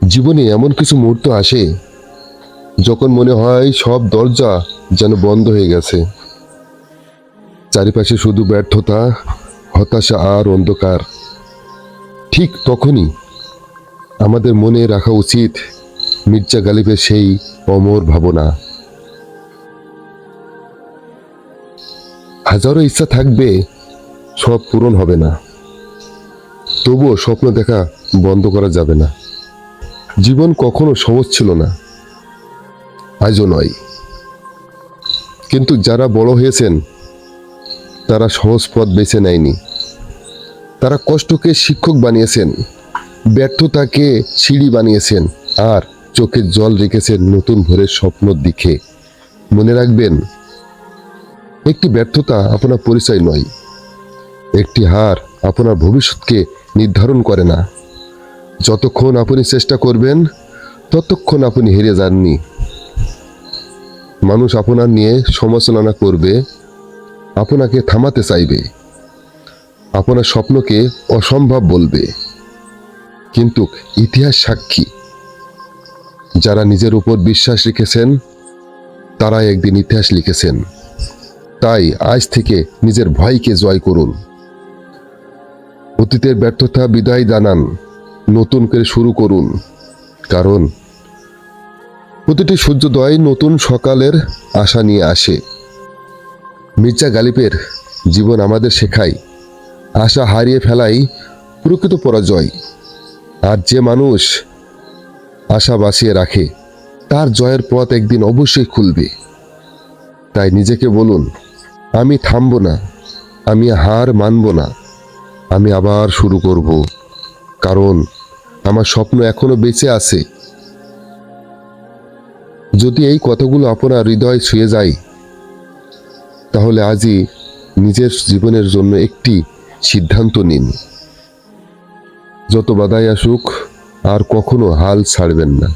জীবনে এমন কিছু মুহূর্ত আসে যখন মনে হয় সব দরজা যেন বন্ধ হয়ে গেছে। চারিপাশে শুধু ব্যর্থতা, হতাশা আর অন্ধকার। ঠিক তখনই আমাদের মনে রাখা উচিত মির্জা গালিবের সেই অমর ভাবনা। হাজারো ইচ্ছা থাকবে, সব পূরণ হবে না, তবুও স্বপ্ন দেখা বন্ধ করা যাবে না। জীবন কখনো সহজ ছিল না, আজও নয়। কিন্তু যারা বড় হয়েছেন তারা সহজ পথ বেছে নেয়নি। তারা কষ্টকে শিক্ষক বানিয়েছেন, ব্যর্থতাকে সিঁড়ি বানিয়েছেন, আর চোখে জল রেখেছেন নতুন ভোরের স্বপ্নর দিকে। মনে রাখবেন, একটি ব্যর্থতা আপনার পরিচয় নয়, একটি হার আপনার ভবিষ্যৎকে নির্ধারণ করে না। যতক্ষণ আপনি চেষ্টা করবেন ততক্ষণ আপনি হেরে যাননি। মানুষ আপনার নিয়ে সমালোচনা করবে, আপনাকে থামাতে চাইবে, আপনার স্বপ্নকে অসম্ভব বলবে। কিন্তু ইতিহাস সাক্ষী, যারা নিজের উপর বিশ্বাস রেখেছেন তারা একদিন ইতিহাস লিখেছেন। তাই আজ থেকে নিজের ভয়কে জয় করুন। অতীতের ব্যর্থতা বিদায় জানান, নতুন করে শুরু করুন। কারণ প্রতিটি সূর্যোদয় নতুন সকালের আশা নিয়ে আসে। মির্জা গালিবের জীবন আমাদের শেখায়, আশা হারিয়ে ফেলাই প্রকৃত পরাজয়। আর যে মানুষ আশা বাঁচিয়ে রাখে তার জয়ের পথ একদিন অবশ্যই খুলবে। তাই নিজেকে বলুন, আমি থামব না, আমি হার মানব না, আমি আবার শুরু করব। কারণ আমার স্বপ্ন এখনো বেঁচে আছে। যদি এই কথাগুলো আপনার হৃদয় ছুঁয়ে যায়, তাহলে আজই নিজের জীবনের জন্য একটি সিদ্ধান্ত নিন। যত বাধাই আসুক, আর কখনো হাল ছাড়বেন না।